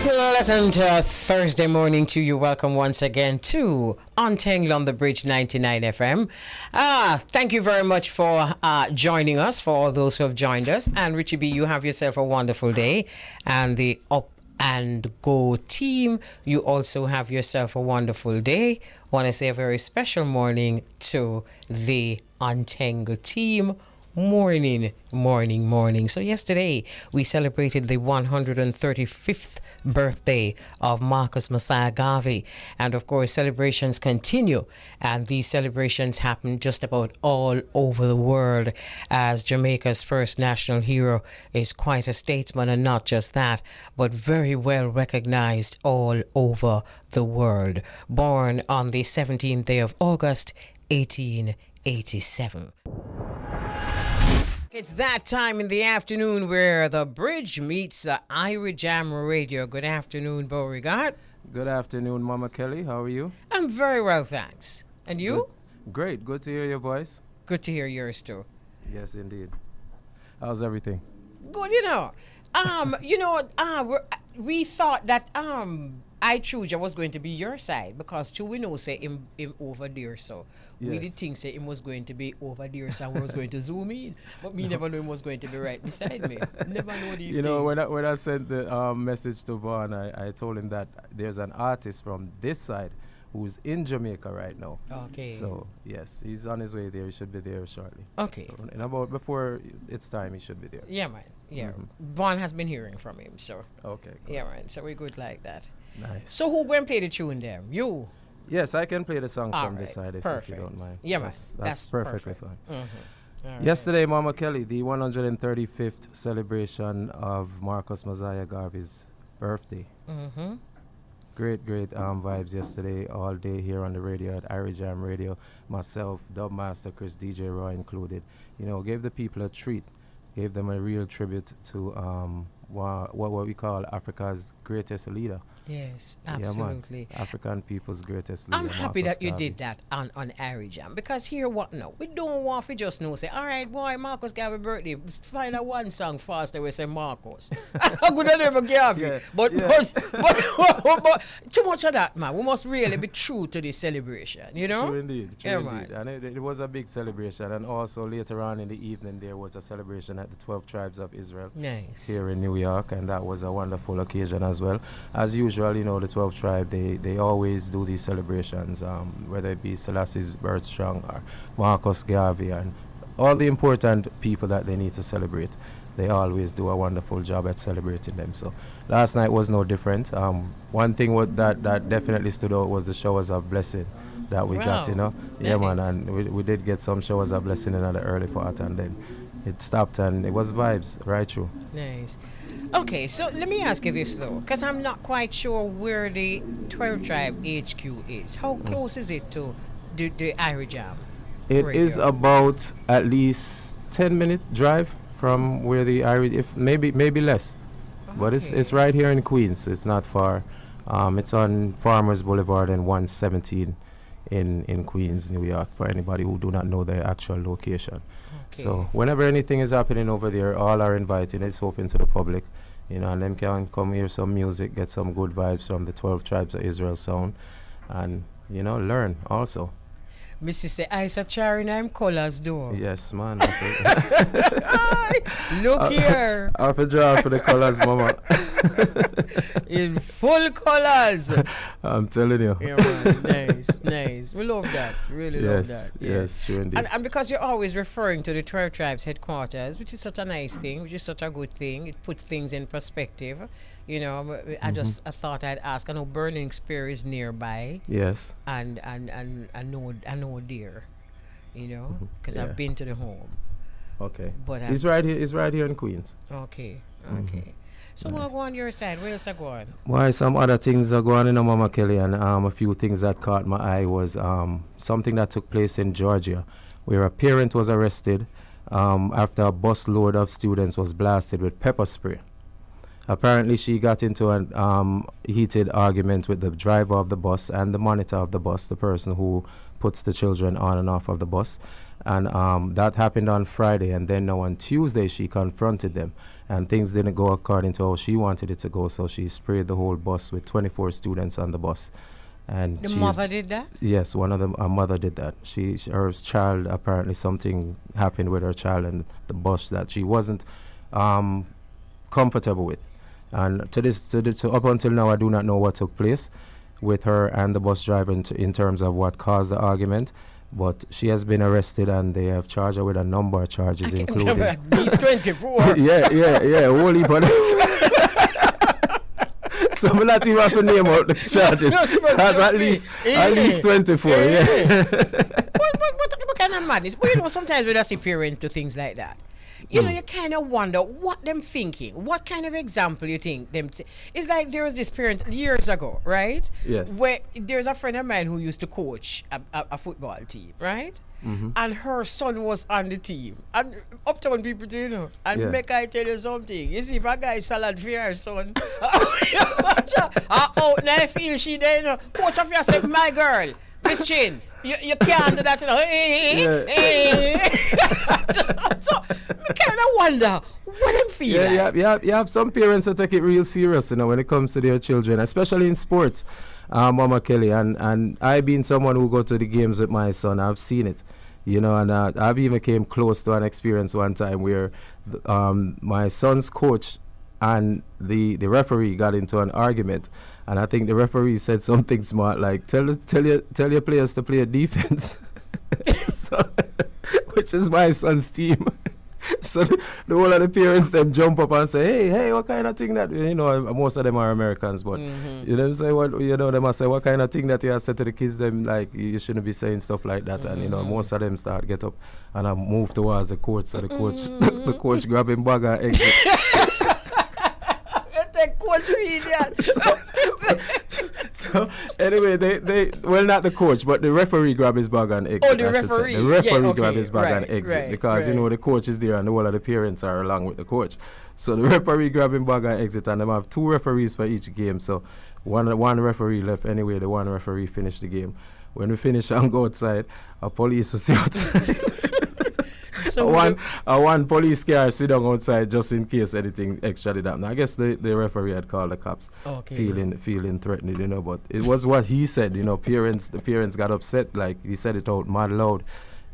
Pleasant Thursday morning to you. Welcome once again to Untengle on the Bridge 99 FM. Thank you very much for joining us, for all those who have joined us. And Richie B, you have yourself a wonderful day. And the Up and Go team, you also have yourself a wonderful day. Want to say a very special morning to the Untengle team. Morning. So yesterday we celebrated the 135th birthday of Marcus Messiah Garvey, and of course celebrations continue, and these celebrations happen just about all over the world, as Jamaica's first national hero is quite a statesman, and not just that, but very well recognized all over the world. Born on the 17th day of August 1887. It's that time in the afternoon where the bridge meets the Irie Jam Radio. Good afternoon, Beauregard. Good afternoon, Mama Kelly. How are you? I'm very well, thanks. And you? Great. Good to hear your voice. Good to hear yours, too. Yes, indeed. How's everything? Good, we thought that I Trujah was going to be your side, because too we know say him over there, so yes. We did think say him was going to be over there, so I was going to zoom in, but me never knew him was going to be right beside me. Never know these things. When I sent the message to Vaughn, I told him that there's an artist from this side who's in Jamaica right now. Okay. So yes, he's on his way there. He should be there shortly. Okay. So in about before it's time, he should be there. Yeah, man. Yeah. Mm-hmm. Vaughn has been hearing from him, so. Okay. Cool. Yeah, man. So we're good like that. Nice. So who going to play the tune there? You? Yes, I can play the songs All from right. this side if you don't mind. Yeah, man. That's perfectly perfect. fine. Mm-hmm. Yesterday, Mama Kelly, the 135th celebration of Marcus Messiah Garvey's birthday. Mm-hmm. Great vibes yesterday, all day here on the radio at Irie Jam Radio. Myself, Dub Master Chris, DJ Roy included. Gave the people a treat, gave them a real tribute to what we call Africa's greatest leader. Yes, absolutely. Yeah, African people's greatest leader. I'm happy Marcus that you Garvey. did that on Irie Jam, because here what now? We don't want to just know, say, all right, boy, Marcus Garvey birthday, find a one song faster, we say Marcus. How good I never Garvey. Yeah, but too much of that, man. We must really be true to this celebration, True indeed. Yeah, man. And it was a big celebration, and also later on in the evening there was a celebration at the 12 Tribes of Israel. Nice. Here in New York, and that was a wonderful occasion as well. As usual, the 12 Tribe, they always do these celebrations, whether it be Selassie's Birthstrong or Marcus Garvey and all the important people that they need to celebrate. They always do a wonderful job at celebrating them. So last night was no different. One thing that definitely stood out was the showers of blessing that we got, Nice. Yeah, man, and we did get some showers of blessing in the early part, and then it stopped, and it was vibes right through. Nice. Okay, so let me ask you this though, because I'm not quite sure where the 12 Tribe HQ is. How close is it to the Irie Jam? It radio? is about at least 10-minute drive from where the Irie, if maybe less, but it's right here in Queens. It's not far. It's on Farmers Boulevard and 117 in Queens, New York. For anybody who do not know the actual location. Okay. So whenever anything is happening over there, all are invited. It's open to the public, and them can come hear some music, get some good vibes from the 12 Tribes of Israel sound, and learn also. Mrs. say, I saw Charin, I'm colors door. Yes, man. Look here. I have to draw for the colors, mama. In full colors. I'm telling you. Yeah, man. Nice. We love that. Really love that. Yes, sure indeed. And because you're always referring to the 12 Tribes headquarters, which is such a nice thing, which is such a good thing. It puts things in perspective. I thought I'd ask. I know Burning Spear is nearby. Yes. And I know dear, because I've been to the home. Okay. But he's right here in Queens. Okay. So what go on your side? Where else I go on? Why some other things are going on, Mama Kelly, and a few things that caught my eye was something that took place in Georgia, where a parent was arrested after a bus load of students was blasted with pepper spray. Apparently, she got into a heated argument with the driver of the bus and the monitor of the bus, the person who puts the children on and off of the bus. And that happened on Friday. And then now on Tuesday, she confronted them and things didn't go according to how she wanted it to go, so she sprayed the whole bus with 24 students on the bus. And the mother did that? Yes, one of them, her mother did that. Her child, apparently something happened with her child and the bus that she wasn't comfortable with. And up until now, I do not know what took place with her and the bus driver in terms of what caused the argument. But she has been arrested and they have charged her with a number of charges, including. He's 24. yeah, holy but. So I'm not even have to name out the charges. That's at least 24. Yeah. What kind of madness? But you know, sometimes we just see parents do things like that. You know, you kind of wonder what them thinking. What kind of example you think them? It's like there was this parent years ago, right? Yes. Where there's a friend of mine who used to coach a football team, right? Mm-hmm. And her son was on the team. And uptown people do, you know. And make I tell you something. You see, if a guy salad for her son, out now feel she there, you know. Coach of yourself, my girl, Miss Chin. You can't do that, you know. So I kind of wonder what them feel like. You have some parents who take it real serious, you know, when it comes to their children, especially in sports, Mama Kelly. And I being someone who go to the games with my son, I've seen it, you know, and I've even came close to an experience one time where my son's coach and the referee got into an argument. And I think the referee said something smart, like tell your players to play defense, which is my son's team. So the whole of the parents them jump up and say, hey, what kind of thing that, you know, most of them are Americans, but you know say what, you know, they must say what kind of thing that you have said to the kids, them like you shouldn't be saying stuff like that. And you know, most of them start get up and I move towards the coach. So the coach the coach grab him bag and exit. So anyway, they well, not the coach, but the referee grab his bag and exit. Oh, the referee. The referee grab his bag and exit because you know the coach is there and all of the parents are along with the coach. So the referee grab his bag and exit, and they have 2 referees for each game. So one referee left anyway. The one referee finished the game. When we finish and go outside, a police was outside. So one police car sit down outside just in case anything extra did happen. I guess the referee had called the cops, feeling threatened, you know. But it was what he said, you know. The parents got upset, like he said it out mad loud,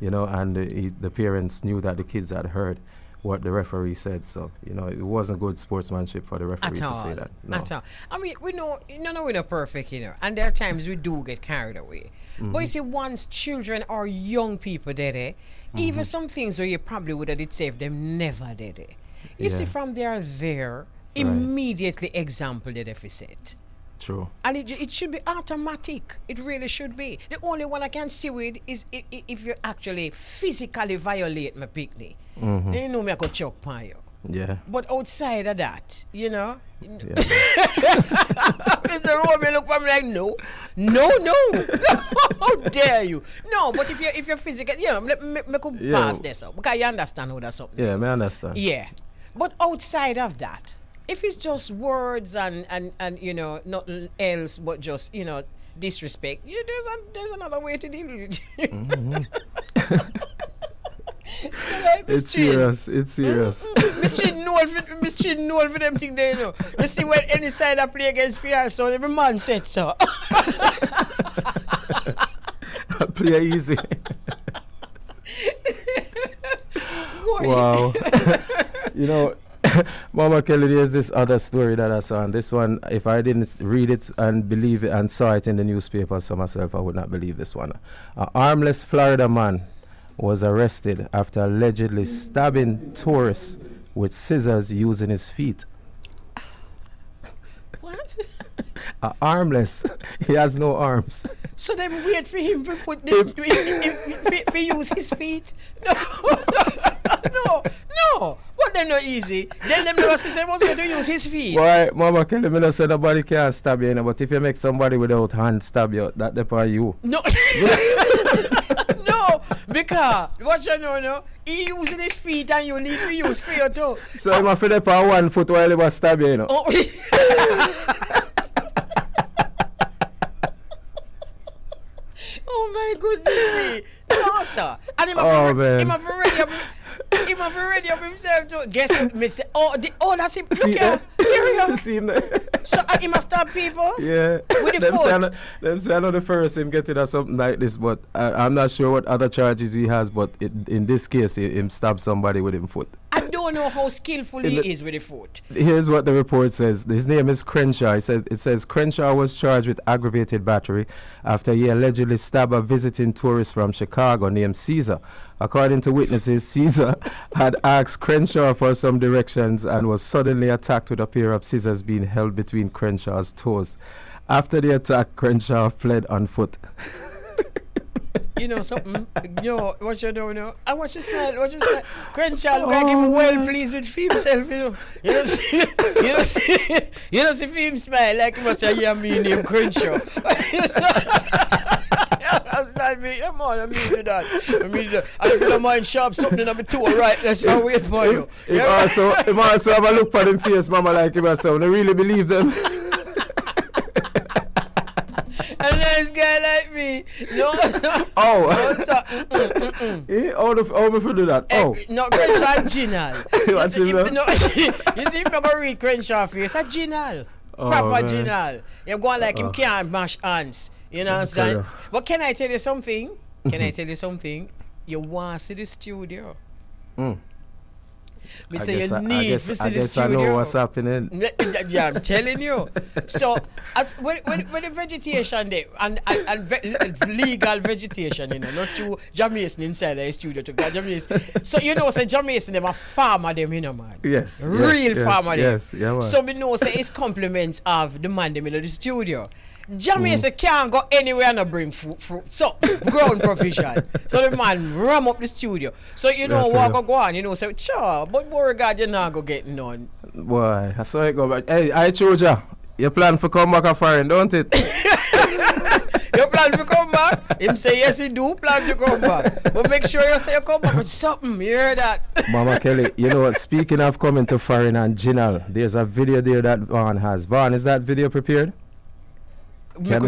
you know, and the parents knew that the kids had heard what the referee said. So, you know, it wasn't good sportsmanship for the referee to say that. No. At all. I mean, we know, we're not perfect, you know, and there are times we do get carried away. But you see, once children or young people did it, even some things where you probably would have did say if them never did it. You see, from there, immediately example the deficit. True. And it should be automatic. It really should be. The only one I can see with is if you actually physically violate my picnic. Then you know me I could choke on you. Yeah. But outside of that, you know, Mr. Romy look at me like, no, how dare you? No, but if you're physical, you know, me could pass this up because you understand how that's something. Yeah, I understand. Yeah, but outside of that, if it's just words and you know, nothing else but just, you know, disrespect, there's another way to deal with it. Right, it's serious. Miss Chin know for them thing they know. You see when any side I play against PR, so every man said so. Play easy. Wow. You know, Mama Kelly, there's this other story that I saw, and this one, if I didn't read it and believe it and saw it in the newspapers for myself, I would not believe this one. An armless Florida man was arrested after allegedly stabbing tourists with scissors using his feet. What? Armless. He has no arms. So they wait for him to put this, for use his feet? No. What them not easy? Then them never say was going to use his feet. Why, Mama Kelly, me not say nobody can stab you, but if you make somebody without hand stab you, that depends you. No. No, because what you know, no, he using his feet and you need to use for you too. So I'm afraid up on 1 foot while he was stab you, know. Oh. Oh my goodness me. No, sir. And him have ready up himself too. Guess what? Me say, that's him. Look See, here. Here we See him there? So he must stop people. Yeah. With the foot. Them say I know the first him getting or something like this, but I'm not sure what other charges he has. But in this case, him stab somebody with him foot. I don't know how skillful he is with the foot. Here's what the report says. His name is Crenshaw. It says Crenshaw was charged with aggravated battery after he allegedly stabbed a visiting tourist from Chicago named Caesar. According to witnesses, Caesar had asked Crenshaw for some directions and was suddenly attacked with a pair of scissors being held between Crenshaw's toes. After the attack, Crenshaw fled on foot. You know something? What you don't know? I want you smile. Crenshaw look like him well pleased with himself, you know. You know see him smile like he must say, yeah, me name Crenshaw. That's not me. Come on, I mean that. And if you don't mind sharp something on my toe, right, let's go wait for you. Him also have a look for them face, mama, like him so I really believe them. A nice guy like me. No. Oh. No, me for do that. Oh. No, Crenshaw Ginal. You see, if you go read Crenshaw face, a Ginal. Proper Ginal. You're going like him can't mash hands. You know what I'm saying? But can I tell you something? You want to see the studio. Me say you need to see the studio. I know what's happening. Yeah, I'm telling you. So, when the vegetation there, and legal vegetation, you know, not to Jah Mason inside the studio to go Jah Mason. So, you know, say Jah Mason, them a farmer them, you know, man. Yes. Real farmer them. Yes, yeah, man. So, me know, say, it's compliments of the man them in the studio. Jah Mason can't go anywhere and bring fruit. So, ground provision. So the man ram up the studio. So, you know, walk go on, you know, say, sure, but Beauregard, you're not going to get none. Boy, I saw it go back. Hey, I Trujah, you plan for come back a foreign, don't it? You plan to come back? Him say, yes, he do plan to come back. But make sure you say you come back with something. You hear that? Mama Kelly, you know what, speaking of coming to foreign and Ginal, there's a video there that Vaughn has. Vaughn, is that video prepared? Can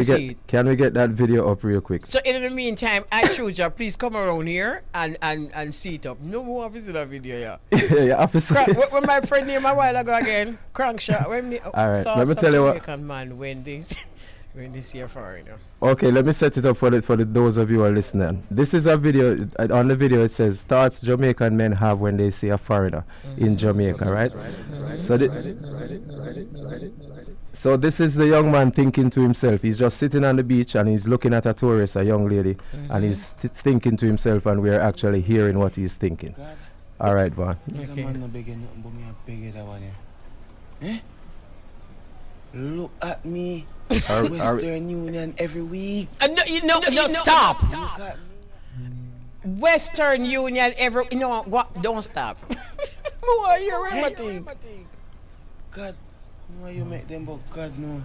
we get that video up real quick? So in the meantime, I Trujah, please come around here and see it up. No more office in that video, yeah. Yeah, office. When my friend named a while ago again, Crankshot. All right, let me tell you what. Jamaican man when this here foreigner. Okay, let me set it up for those of you who are listening. This is a video. On the video, it says thoughts Jamaican men have when they see a foreigner in Jamaica, right? So this is the young man thinking to himself. He's just sitting on the beach and he's looking at a tourist, a young lady, and he's thinking to himself, and we're actually hearing what he's thinking. God. All right, Vaughn. Okay. Look at me. Western Union every week. No, stop. Western Union every... No, don't stop. Why you remembering? God. No, you make them, but God, no.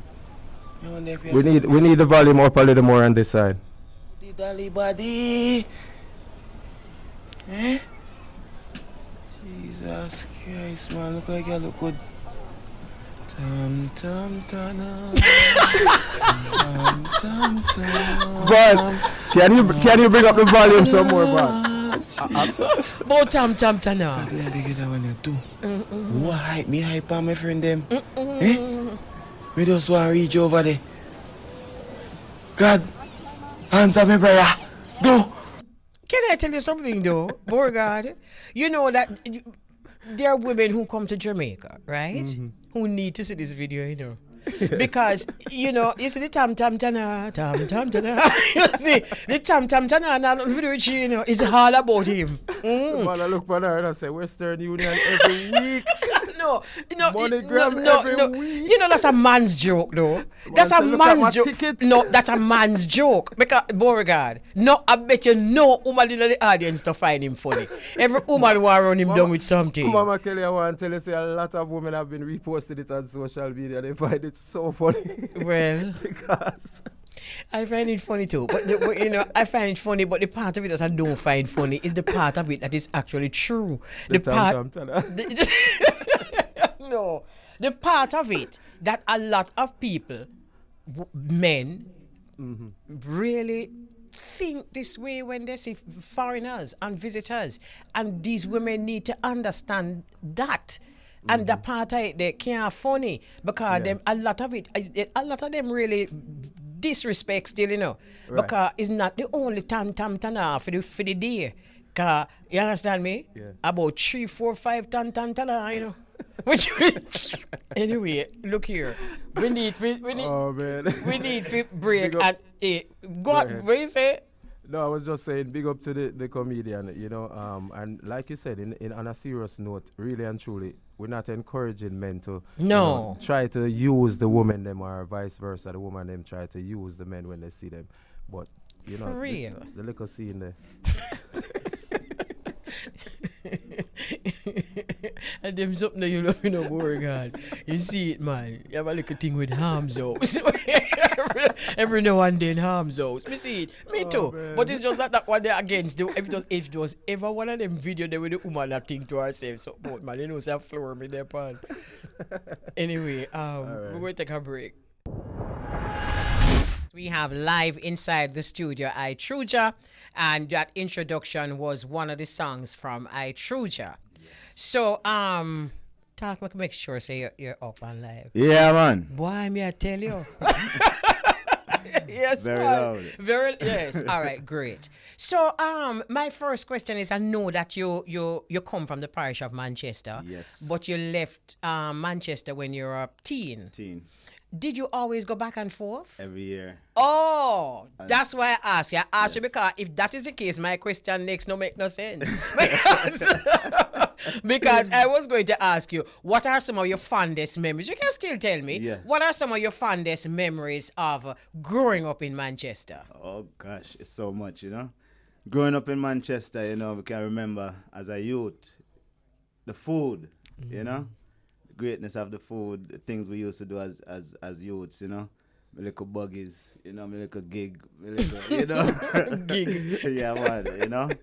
We need the volume up a little more on this side. The dolly body. Eh? Jesus Christ, man, look like you look good. Tam tam tam. Tam tam tam. But can you bring up the volume some more, man? About tam tam tana. God, let me get that one here too. What hype? Me hype on my friend them. Eh? We just want to reach over there. God, answer me prayer. Go. Can I tell you something though, Beauregard? You know that there are women who come to Jamaica, right? Who need to see this video, you know. Yes. Because, you know, you see the tam tam tana. You see, the tam tam tana, now the video, you know, is all about him. Man, I look for her and I say Western Union every week. No. Every week. You know, that's a man's joke, though. That's a man's joke. Ticket. No, that's a man's joke. Because, Beauregard, no, I bet you no woman in the audience to find him funny. Every woman want run him down with something. Mama Kelly, I want to tell you, say a lot of women have been reposting it on social media. They find it so funny. Well, because I find it funny too. But you know, I find it funny, but the part of it that I don't find funny is the part of it that is actually true. The part of it that a lot of people, men, really think this way when they see foreigners and visitors, and these women need to understand that. And the part of it, they can't funny because them a lot of them really disrespect still, because it's not the only tam for the day. Cause you understand me? Yeah. About 3, 4, 5 tam, Which anyway, look here. We need Oh man. we need to break Big up. and go on, what you say? No, I was just saying, big up to the comedian, and like you said, on a serious note, really and truly, we're not encouraging men to try to use the woman them or vice versa. The woman them try to use the men when they see them, but For real. the little scene there. And them something that you love in a Beauregard. You see it, man. You have a little thing with harm's house. every now and then harm's house. Me see it. Me too. Man. But it's just that one day against the, if it was ever one of them video there with the woman that think to herself, so but man, you know, say floor me there pan. Anyway, we're going to take a break. We have live inside the studio I Trujah, and that introduction was one of the songs from I Trujah. Yes. So talk, make sure say you're up and live. Yeah, man. Boy, me I tell you. Yes, Very man. loud. Very yes. All right, great. So my first question is, I know that you come from the parish of Manchester. Yes. But you left Manchester when you were a teen. Did you always go back and forth? Every year. Oh, that's why I asked you. I asked you Yes. because if that is the case, my question next no make no sense. Because I was going to ask you, what are some of your fondest memories? You can still tell me. Yeah. What are some of your fondest memories of growing up in Manchester? Oh gosh, it's so much, Growing up in Manchester, we can remember as a youth, the food, the greatness of the food, the things we used to do as youths, my little buggies, my little gig, my little, Gig. Yeah, man,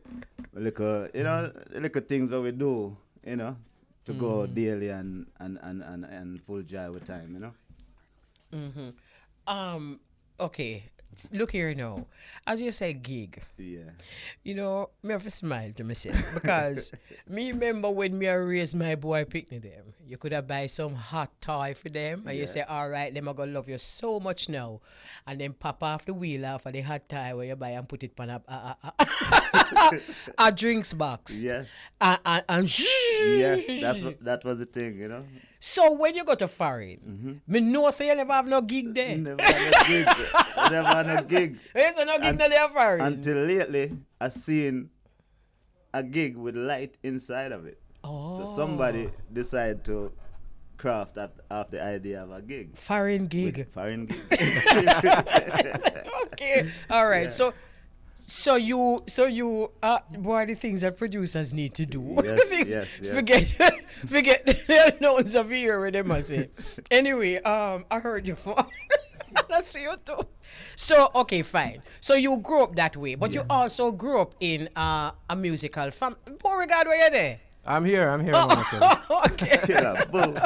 my little, the little things that we do, to go daily and full joy with time, Okay. Look here now. As you say gig. Yeah. Me have to smile to myself because me remember when me raised my boy picnic them. You could have buy some hot toy for them and you say, all right, them are gonna love you so much now. And then pop off the wheel off of the hot toy where you buy and put it on a drinks box. Yes. And Yes, that was the thing, So when you go to foreign, me know say you never have no gig there. Never had a gig. Never had a gig. There's no gig there foreign. Until lately, I seen a gig with light inside of it. Oh. So somebody decided to craft off the idea of a gig. Foreign gig. Foreign gig. Okay. All right. Yeah. So you boy, the things that producers need to do. Yes. Forget the notes of here with them I say. Anyway, I heard you for I see you too. So okay, fine. So you grew up that way, but you also grew up in a musical family. Beauregard, where you there? I'm here, Mama Kelly. Okay. Killer, boom.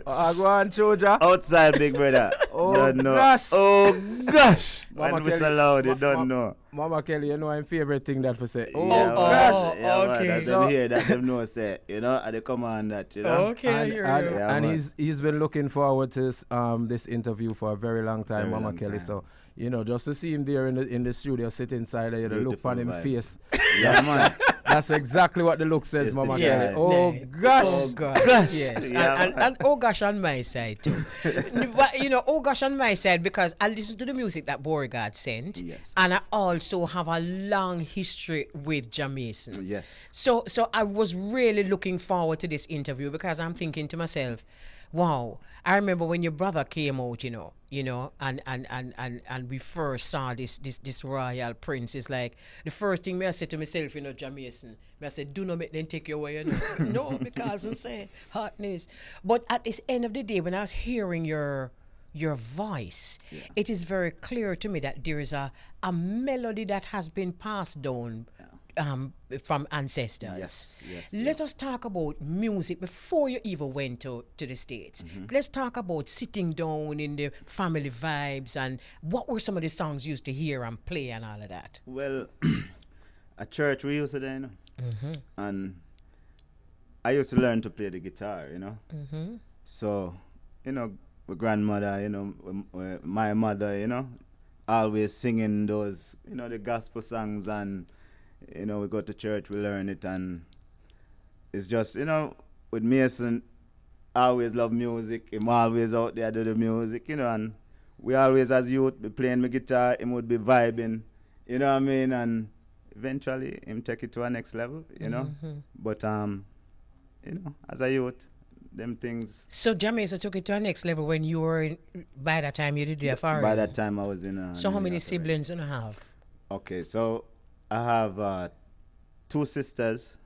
Go on, Trujah. Outside, big brother. Oh, Don't know. gosh. Oh gosh. Mama When we so Kelly. loud, you don't know. Mama Kelly, I'm favorite thing that for say. Oh, Yeah, gosh. yeah, okay. That them hear that them know say, and they come on that, Okay, I hear And, you. Yeah, and man. he's been looking forward to this interview for a very long time, Very Mama long Kelly. time. So just to see him there in the studio, sit inside there, the look Beautiful on him vibe. face. Yeah, man. That's exactly what the look says, It's Mama the Kelly. guy. Oh Nah. gosh. Oh gosh. Gosh. Yes. Yeah, and oh gosh on my side too. But oh gosh on my side because I listen to the music that Beauregard sent. Yes. And I also have a long history with Jah Mason. Yes. So I was really looking forward to this interview because I'm thinking to myself, wow, I remember when your brother came out, and we first saw this royal prince. It's like the first thing I said to myself, Jah Mason, I said, do not make them take you away, No, because I say hotness. But at this end of the day, when I was hearing your voice, it is very clear to me that there is a melody that has been passed down from ancestors. Yes. Let us talk about music before you even went to the States. Let's talk about sitting down in the family vibes and what were some of the songs you used to hear and play and all of that. Well, at church we used to do, and I used to learn to play the guitar, So, my grandmother, my mother, always singing those, the gospel songs, and, we go to church, we learn it, and it's just, with Mason, I always love music. I'm always out there do the music, and we always as youth be playing my guitar, him would be vibing, you know what I mean, and eventually him take it to a next level, But as a youth, them things. So Jah Mason took it to a next level when you were by that time you did the foreign. By that time I was in. So how many siblings do you have? Okay, so I have 2 sisters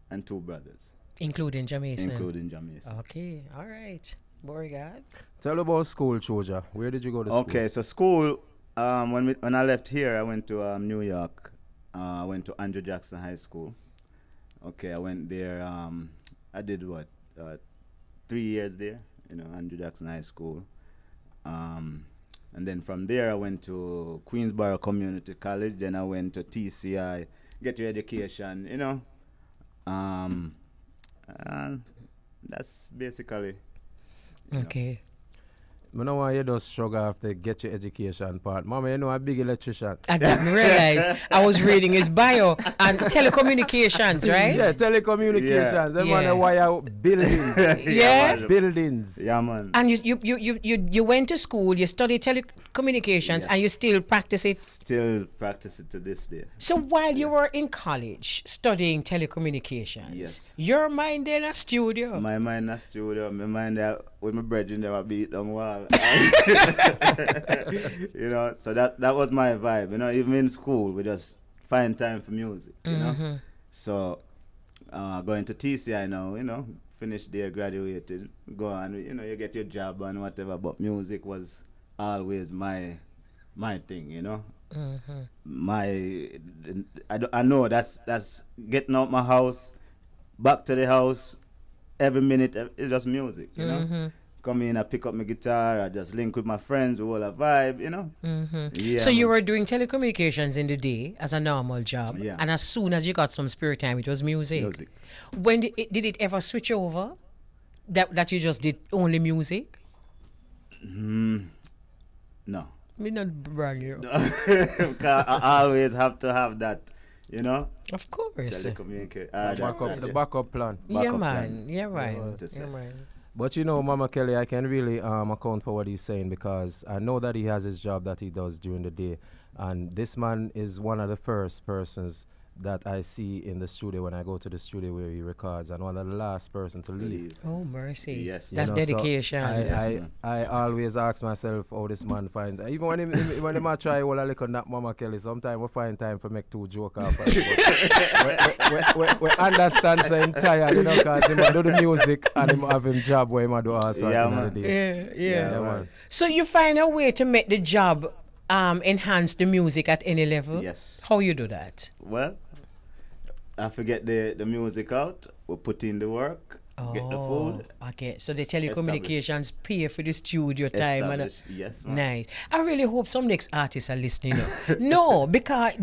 and 2 brothers. Including Jah Mason. Including Jah Mason. Okay, all right. Very good. Tell about school, Trujah. Where did you go to school? Okay, so school, when I left here, I went to New York. I went to Andrew Jackson High School. Okay, I went there. I did 3 years there, Andrew Jackson High School. And then from there, I went to Queensborough Community College. Then I went to TCI, get your education, And that's basically. Okay. I don't want you to struggle after get your education part. Mama, you know a big electrician. I didn't realize. I was reading his bio and telecommunications, right? Yeah, telecommunications. Them Yeah. on the wire buildings. Yeah. Buildings. Yeah, man. And you went to school, you studied telecommunications, Yes. and you still practice it. Still practice it to this day. So while you were in college studying telecommunications, Yes. your mind in a studio. My mind in a studio, my mind there with my brethren there beat down wall. So that was my vibe. Even in school we just find time for music, So going to TCI now, finished there, graduated, go on, you get your job and whatever, but music was always my thing, I know that's getting out my house, back to the house, every minute it's just music, Come in, I pick up my guitar, I just link with my friends, we all a vibe, Yeah, So you were doing telecommunications in the day as a normal job, Yeah. and as soon as you got some spare time, it was music. When did it ever switch over? That you just did only music? No. Me not brag you. Because I always have to have that, Of course. telecommunication. The backup plan. Yeah, backup man. plan. Yeah, right. To say. Yeah, man. But Mama Kelly, I can really account for what he's saying, because I know that he has his job that he does during the day. And this man is one of the first persons that I see in the studio when I go to the studio where he records, and one of the last person to leave. Oh, mercy. Yes. That's So dedication. I always ask myself how this man find, even when he try all a little nap Mama Kelly, sometimes we find time for make 2 joke after. we understand so him tired, because he do the music and him have him job where he do also Yeah, at the end man. of the day. Yeah. Man. So you find a way to make the job enhance the music at any level? Yes. How you do that? Well, I forget the music out, we put in the work, get the food. Okay, so the telecommunications pay for the studio time. And, Establish. Yes, man. nice. I really hope some next artists are listening. No, because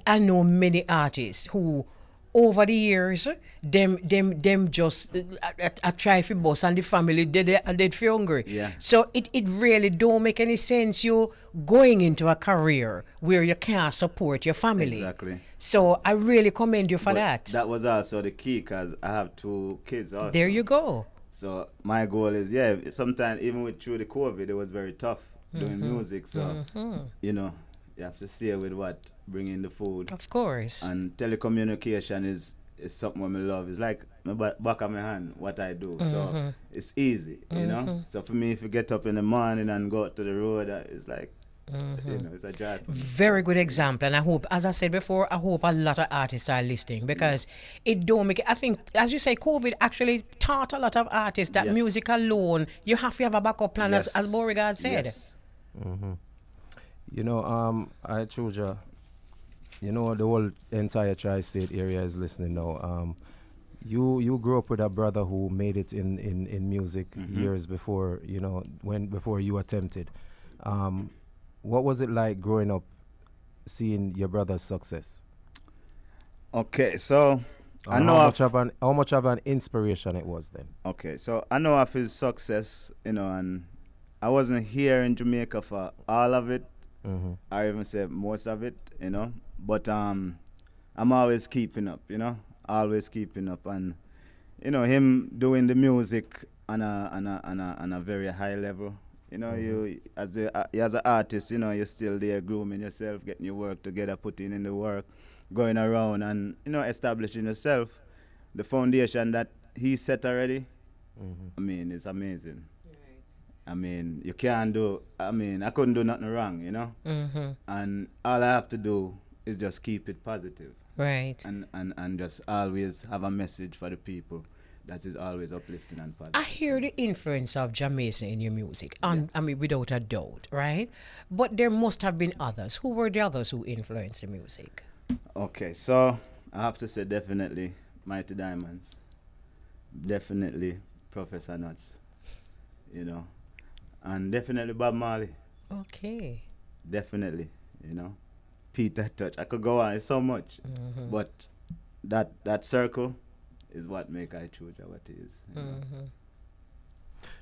I know many artists who, over the years, them just a try for boss and the family dead for hungry. Yeah. So it really don't make any sense you going into a career where you can't support your family. Exactly. So I really commend you for But that. that was also the key, because I have 2 kids also. There you go. So my goal is, sometimes even through the COVID, it was very tough doing music. So, you have to stay with what, bring in the food. Of course. And telecommunication is something I love. It's like my back of my hand, what I do. So it's easy, So for me, if you get up in the morning and go out to the road, it's like, it's a joy for me. Very good example, and I hope, as I said before, I hope a lot of artists are listening, because it don't make it. I think, as you say, COVID actually taught a lot of artists that Yes. music alone, you have to have a backup plan, as Beauregard said. Yes. I Trujah, you know, the whole entire tri-state area is listening now. You grew up with a brother who made it in music years before, you know, before you attempted. What was it like growing up, seeing your brother's success? Okay, so I And know how much of an inspiration it was then? Okay, so I know of his success, you know, and I wasn't here in Jamaica for all of it, or even say most of it, you know. But I'm always keeping up, you know, always keeping up, and you know him doing the music on a very high level. You know, you as an artist, you know, you're still there grooming yourself, getting your work together, putting in the work, going around, and you know, establishing yourself. The foundation that he set already, I mean, it's amazing. I mean, you can't do, I mean, I couldn't do nothing wrong, you know? And all I have to do is just keep it positive. Right. And just always have a message for the people that is always uplifting and positive. I hear the influence of Jah Mason in your music, I mean, without a doubt, right? But there must have been others. Who were the others who influenced the music? Okay, so I have to say definitely Mighty Diamonds. Definitely Professor Nuts, you know. And definitely Bob Marley. Okay. Definitely, you know. Peter Touch. I could go on, it's so much. But that circle is what make I Trujah what it is. You know?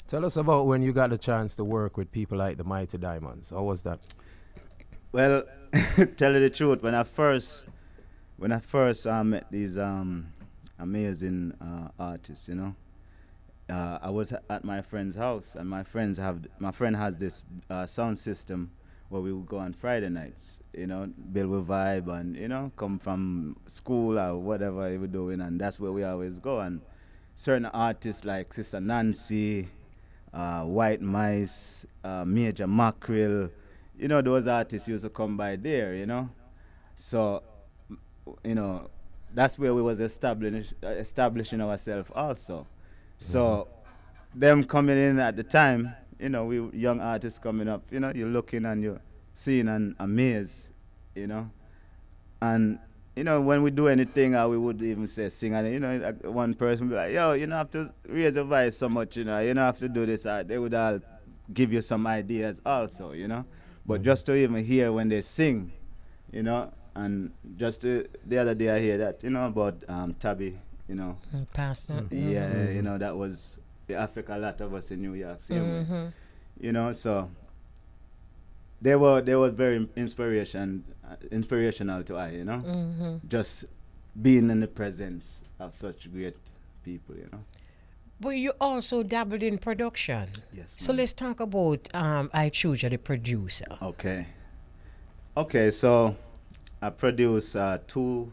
Tell us about when you got the chance to work with people like the Mighty Diamonds. How was that? Well, tell you the truth, when I first met these amazing artists, you know, I was at my friend's house, and my friend has this sound system where we would go on Friday nights, you know, build with vibe, and you know, come from school or whatever we were doing, and that's where we always go. And certain artists like Sister Nancy, White Mice, Major Mackerel, you know, those artists used to come by there, you know. So, you know, that's where we was establishing ourselves also. So, them coming in at the time, you know, we young artists coming up, you know, you're looking and you're seeing and amazed, you know. And, you know, when we do anything, we would even say sing, and, you know, like one person would be like, yo, you don't have to raise your voice so much, you know, you don't have to do this. They would all give you some ideas also, you know. But just to even hear when they sing, you know, and just the other day I hear that, you know, about Tabby, you know. Pastor. Yeah, you know, that was the Africa, a lot of us in New York, same way. You know, so they were very inspirational to I, you know. Just being in the presence of such great people, you know. But you also dabbled in production. Yes. So let's talk about I Trujah, the producer. Okay, so I produce two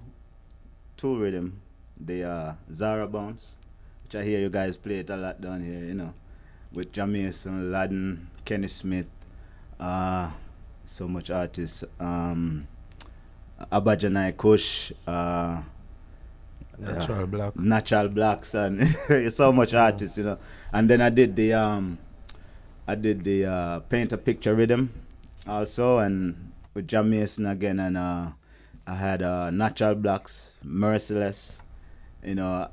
rhythm. They are Zara Bounce, which I hear you guys play it a lot down here, you know, with Jah Mason, Ladden, Kenny Smith, so much artists, Abajanai Kush, Natural Blacks, and so much artists, you know. And then I did the Paint a Picture Rhythm also, and with Jah Mason again, and I had Natural Blacks, Merciless, you know.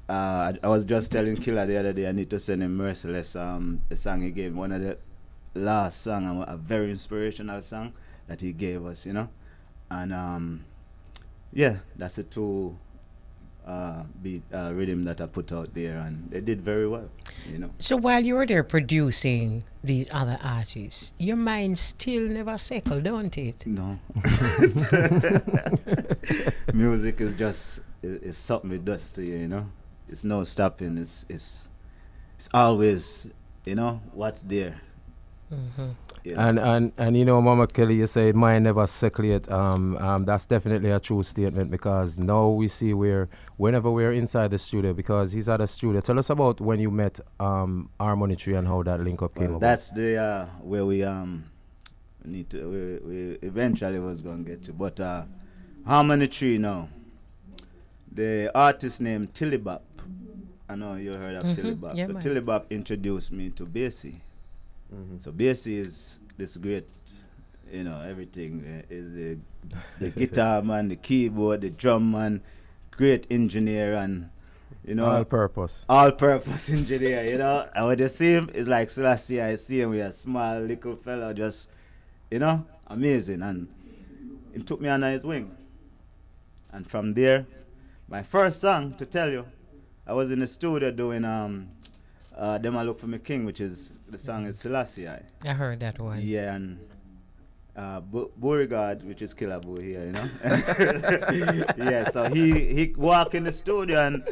I was just telling Killer the other day I need to send him Merciless, the song he gave, one of the last song, a very inspirational song that he gave us, you know. And yeah, that's the two beat rhythm that I put out there, and they did very well, you know. So while you were there producing these other artists, your mind still never settled, don't it? No. Music is just it's something it does to you, you know. It's no stopping. It's always, you know, what's there. You know? And you know, Mama Kelly, you say mine never circulate. That's definitely a true statement, because now we see whenever we're inside the studio, because he's at a studio. Tell us about when you met Harmony Tree and how that link up came about. That's the where we need to we eventually was gonna get to. But Harmony Tree now. The artist named Tillibop. I know you heard of Tillibop. Yeah, so man. Tillibop introduced me to Basie. So Basie is this great, you know, everything is the guitar man, the keyboard, the drum man, great engineer, and you know, all purpose engineer, you know. And when you see him, it's like Selassie. I see him with a small little fella, just, you know, amazing. And he took me under his wing. And from there, my first song, to tell you, I was in the studio doing Them I Look For Me King, which is, the song is Selassie. I heard that one. Yeah, and Beauregard, which is Killer Boo here, you know. Yeah, so he walk in the studio and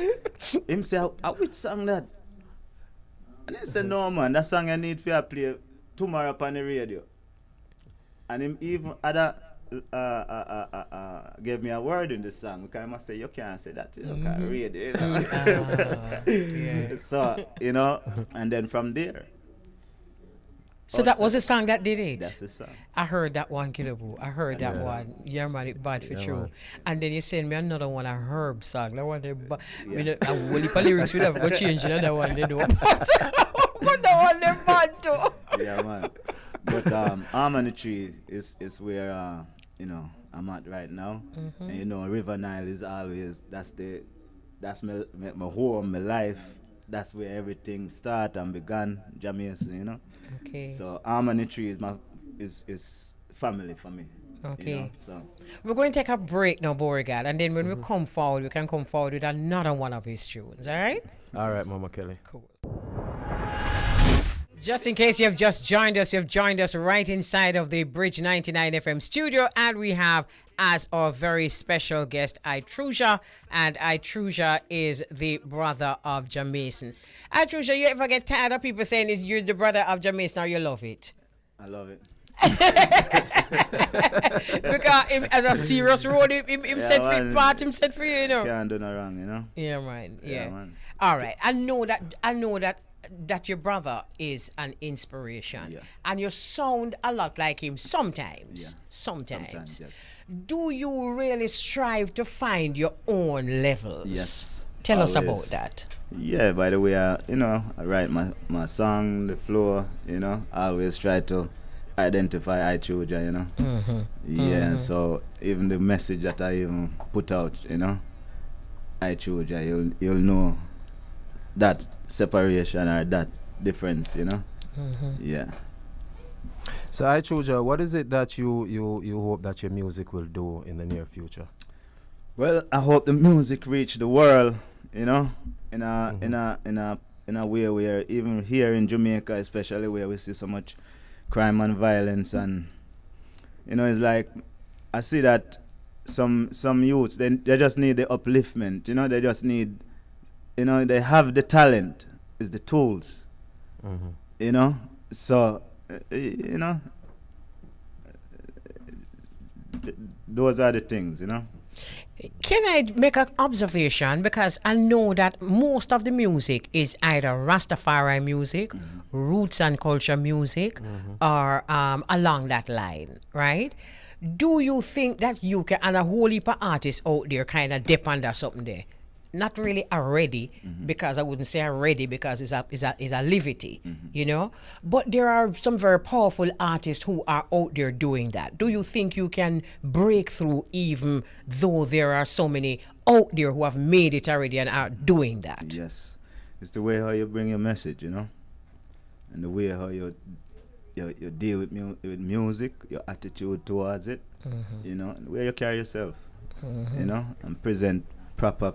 him say, which song that? And he said, no man, that song I need for you play tomorrow upon the radio. And him even other gave me a word in the song, because I must say, you can't say that, you know, can't read it, you know. So, you know, and then from there. So that was a song that did it? That's the song. I heard that one, Killer Boo. I heard that one. Yeah, man, it bad for true. And then you send me another one, a Herb song. That one, a whole heap of lyrics would have got changed, you know, that one, they know. But that one, they bad too. Yeah, man. But Harmony Tree is where, you know, I'm at right now. And, you know, River Nile is always, that's my home, my life. That's where everything started and began, Jah Mason, you know. Okay. So Harmony Tree is family for me. Okay. You know, so we're going to take a break now, Beauregard, and then when we come forward, we can come forward with another one of his tunes, all right? All right, Mama Kelly. Cool. Just in case you've just joined us right inside of the Bridge 99 FM studio, and we have as our very special guest, I Trujah, and I Trujah is the brother of Jah Mason. I Trujah, you ever get tired of people saying you're the brother of Jah Mason, or you love it? I love it. Because him, as a serious road, him said for you, part him said for you, you know. Can't do no wrong, you know. Yeah, man. Yeah. Man. All right. I know that your brother is an inspiration, and you sound a lot like him sometimes. Sometimes, yes. Do you really strive to find your own levels? Yes. Tell Always. us about that. Yeah, by the way, you know, I write my song, the flow, you know, I always try to identify I Trujah, you know. Yeah, so even the message that I even put out, you know, I Trujah, you'll know that separation or that difference, you know. Yeah. So I Trujah, what is it that you hope that your music will do in the near future? Well, I hope the music reach the world, you know, in a way where even here in Jamaica, especially where we see so much crime and violence, and you know, it's like I see that some youths they just need the upliftment, you know, they just need, you know, they have the talent, is the tools, you know, so you know, those are the things, you know. Can I make an observation? Because I know that most of the music is either Rastafari music, roots and culture music, or along that line, right? Do you think that you can, and a whole heap of artists out there kind of dip under something there? Not really already, because I wouldn't say already, because it's a levity, you know. But there are some very powerful artists who are out there doing that. Do you think you can break through, even though there are so many out there who have made it already and are doing that? Yes, it's the way how you bring your message, you know, and the way how you deal with music, your attitude towards it, you know, and the way you carry yourself, you know, and present proper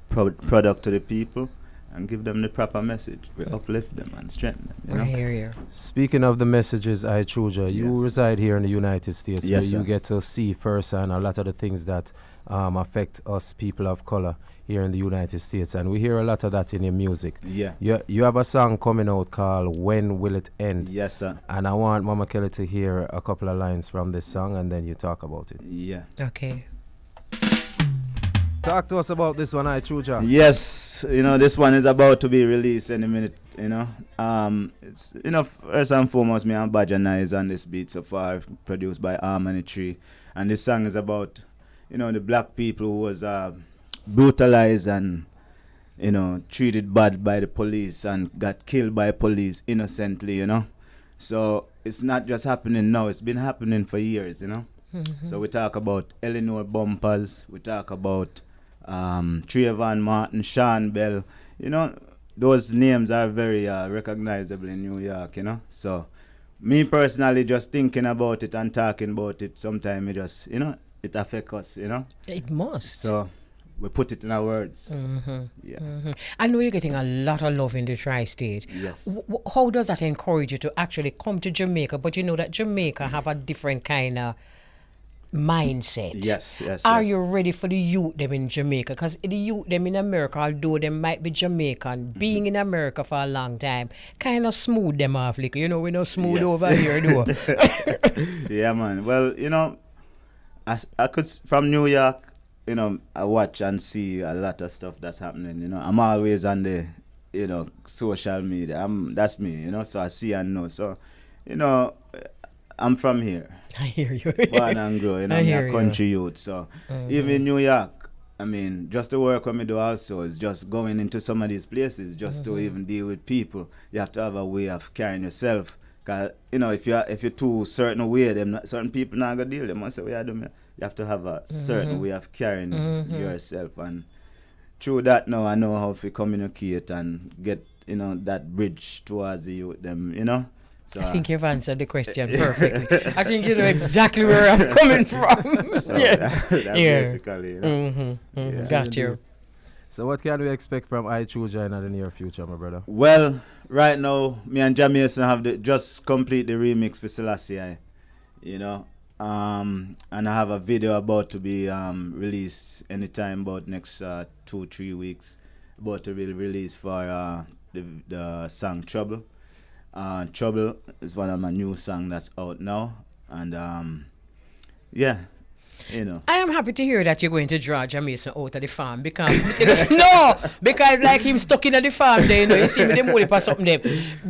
product to the people and give them the proper message. We uplift them and strengthen them, you know? I hear you. Speaking of the messages, I Trujah, you reside here in the United States, yes, where you sir. get to see firsthand a lot of the things that affect us people of color here in the United States, and we hear a lot of that in your music. Yeah. You have a song coming out called When Will It End? Yes, sir. And I want Mama Kelly to hear a couple of lines from this song, and then you talk about it. Yeah. Okay. Talk to us about this one, I Trujah. Yes, you know, this one is about to be released in a minute, you know. It's, you know, first and foremost, me and Bajana is on this beat so far, produced by Harmony Tree. And this song is about, you know, the black people who was brutalized and, you know, treated bad by the police and got killed by police innocently, you know. So it's not just happening now, it's been happening for years, you know. So we talk about Eleanor Bumpers, we talk about Trayvon Martin, Sean Bell, you know, those names are very recognizable in New York, you know. So me personally just thinking about it and talking about it, sometimes it just, you know, it affects us, you know. It must. So we put it in our words. Yeah. I know you're getting a lot of love in the tri-state. Yes. How does that encourage you to actually come to Jamaica? But you know that Jamaica have a different kind of mindset. Yes. Are you ready for the youth them in Jamaica? Because the youth them in America, although they might be Jamaican, being in America for a long time, kind of smooth them off. Like, you know, we know smooth over here, though. Yeah, man. Well, you know, I could, from New York, you know, I watch and see a lot of stuff that's happening, you know. I'm always on the, you know, social media. That's me, you know, so I see and know. So, you know, I'm from here. I hear you. Born and grow, you know, I'm a country youth. So even in New York, I mean, just the work we do also is just going into some of these places just to even deal with people. You have to have a way of carrying yourself. Cause you know, if you're too certain way, certain people not gonna deal. They must say, "What you do?" You have to have a certain way of carrying yourself, and through that now I know how to communicate and get, you know, that bridge towards the youth. Them, you know. So, I think you've answered the question perfectly. I think you know exactly where I'm coming from. So yes. that's basically, you know. Got you. So what can we expect from I Trujah in the near future, my brother? Well, right now, me and Jah Mason have just complete the remix for Selassie, you know. And I have a video about to be released anytime about next 2-3 weeks. About to be released for the song Trouble. Trouble is one of my new songs that's out now. And yeah. You know. I am happy to hear that you're going to draw Jah Mason out of the farm because because like him stuck in the farm there, you know, you see me them only for something there.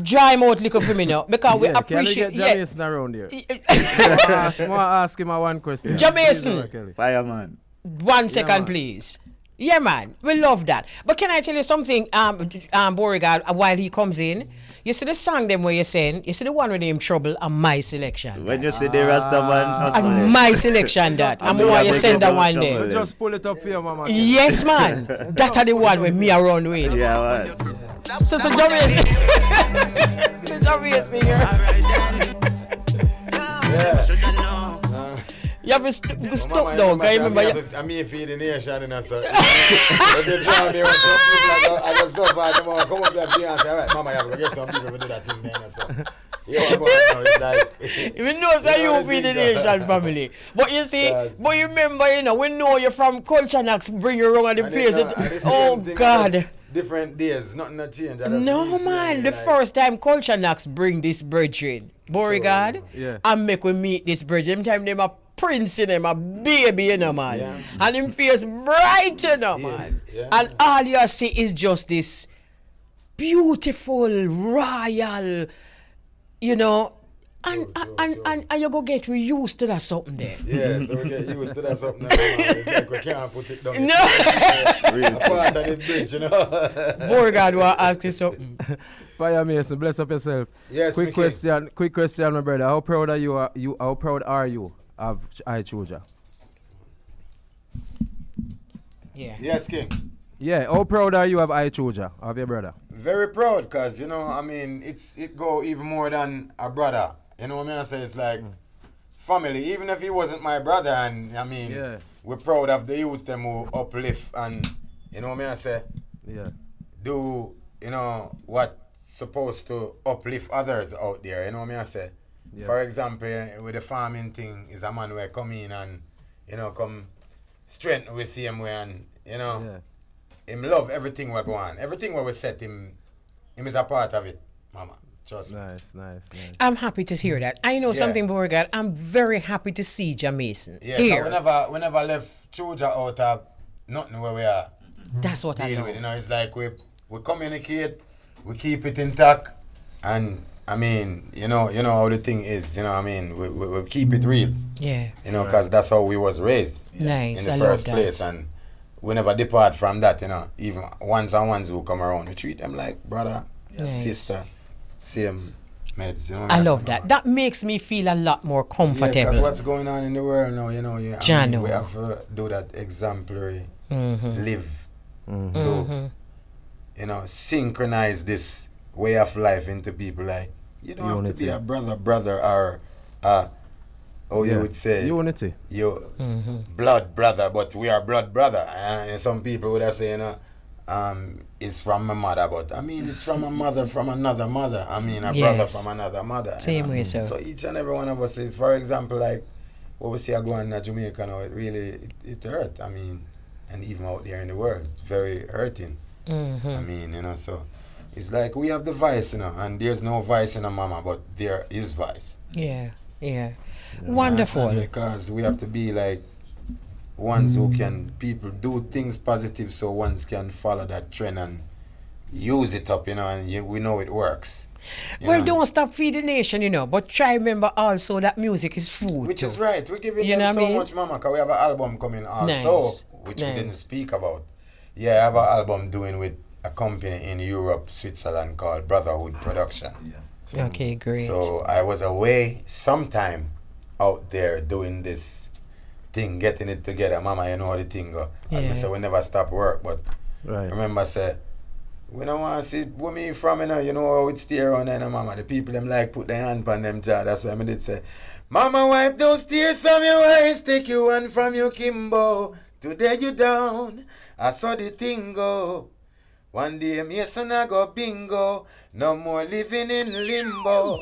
Dry him out little for me now because we appreciate. Can we get Jah Mason around here? I ask him one question. Jah Mason, fireman. 1 second, please. Yeah, man, we love that. But can I tell you something, Beauregard, while he comes in? You see the song them where you're saying, you see the one with name Trouble and my selection. When you see the Rasta man, and my selection that. I'm why you send that one there. We'll just pull it up for you, mama. Yes, man. That are the one with me around with. Yeah, man. So Jah Mason. So Jah Mason here. You have to stop down, can you remember? I'm here feeding the nation and so. If you draw me, I just so far tomorrow, come up there and say, all right, mama, you have to get some people to do that thing there and so. It's like... We know say you feed the nation family. But you see, but you remember, you know, we know you're from Culture Knocks, bring you around the place. Oh, God. Different days, nothing to change. No, man, the first time Culture Knocks bring this brethren, Beauregard, and make we meet this brethren. Time them a prince in him, a baby, you know, man. Yeah. And him face bright, you know, man. Yeah. And all you see is just this beautiful, royal, you know, and you go get we used to that something there. Yeah, so we get used to that something there. It's like we can't put it down. No. A part of the bridge, you know. Beauregard will ask you something. Fire Mason, bless up yourself. Yes, quick question, my brother. How proud are you? How proud are you of I Trujah? Yeah. Yes, King. Yeah, how proud are you of I Trujah, of your brother? Very proud, because, you know, I mean, it go even more than a brother. You know what I mean? I say it's like family. Even if he wasn't my brother, and I mean, we're proud of the youth them who uplift and, you know what I mean? I say, do, you know, what's supposed to uplift others out there. You know what I mean? I say, for example, with the farming thing, is a man where come in and, you know, come strength we see him where, and, you know, him love everything we go on. Everything where we set him is a part of it, mama. Trust me. Nice. I'm happy to hear that. I know something, Beauregard. I'm very happy to see Jah Mason here. We never left Trujah out of nothing where we are. That's what I know. You know, it's like we communicate, we keep it intact, and I mean, you know how the thing is. You know, I mean, we keep it real. Yeah. You know, because that's how we was raised. Nice. In the first place, and we never depart from that. You know, even ones who come around, we treat them like brother, sister. Same meds. You know, I love that. That makes me feel a lot more comfortable. Because what's going on in the world now, you know, we have to do that exemplary live to, you know, synchronize this way of life into people. Like, you don't have to be a brother, or you would say unity. You blood brother, but we are blood brother. And some people would have say, you know, it's from my mother, but I mean it's from a mother from another mother. I mean a brother from another mother. Same way, so. So each and every one of us is, for example, like what we see going in Jamaica now, it really it hurt. I mean, and even out there in the world, it's very hurting. I mean, you know, so it's like we have the vice, you know, and there's no vice in a mama, but there is vice. Yeah. Wonderful. Because we have to be like ones who can, people do things positive so ones can follow that trend and use it up, you know, and we know it works. Well, don't stop feeding the nation, you know, but try remember also that music is food. Which is right. We're giving them so much, mama, because we have an album coming also, which we didn't speak about. Yeah, I have an album doing with a company in Europe, Switzerland called Brotherhood Production. Okay, great. So I was away sometime out there doing this thing, getting it together. Mama, you know how the thing go. And I said, we never stop work, but remember I said, we don't want to see where me from, you know how it stay around there, mama. The people them like put their hand on them jaw. That's why I did say, mama, wipe those tears from your eyes, take you one from your Kimbo. Today you down, I saw the thing go. One day Mason I go bingo, no more living in limbo.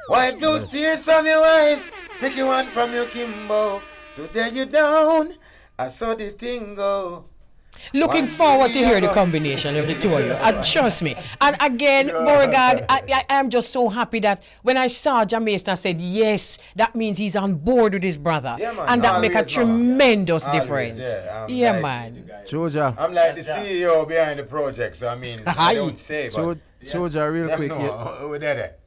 Wipe those tears from your eyes, take you one from your Kimbo. Today you down, I saw the thing go. Looking forward to hear the combination of the two of you. Trust me. And again, Beauregard, I am just so happy that when I saw Jah Mason, I said, yes, that means he's on board with his brother. Yeah, man. And that Always, make a tremendous Always, difference. yeah, like, man. Trujah. I'm like the CEO behind the project, so I mean, I don't say, but Trujah, real quick.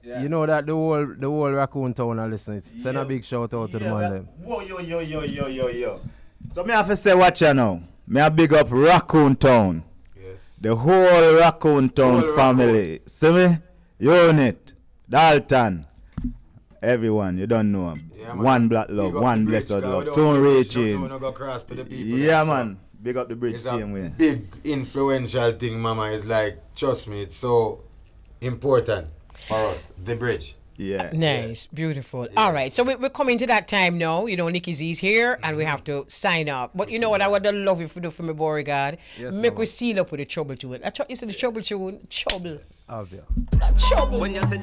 You know that the whole Raccoon Town are listening. Send a big shout out to the man them. Whoa, yo. So me have to say what you know. Me a big up Raccoon Town. Yes. The whole Raccoon Town family. See me? Unit, Dalton, everyone, you don't know them. Yeah, one black love, one blessed love. Soon reaching. Yeah, man. Big up the bridge, it's same way. Big influential thing, mama. Is like, trust me, it's so important for us. The bridge. Yeah. Nice, beautiful. All right, so we're coming to that time now. You know, Nicky Z's here, and we have to sign up. But you know what I would love if we do for me, Beauregard? Yes, make we seal up with the trouble tune. You see the trouble tune? Trouble. Obvious. Trouble. When you say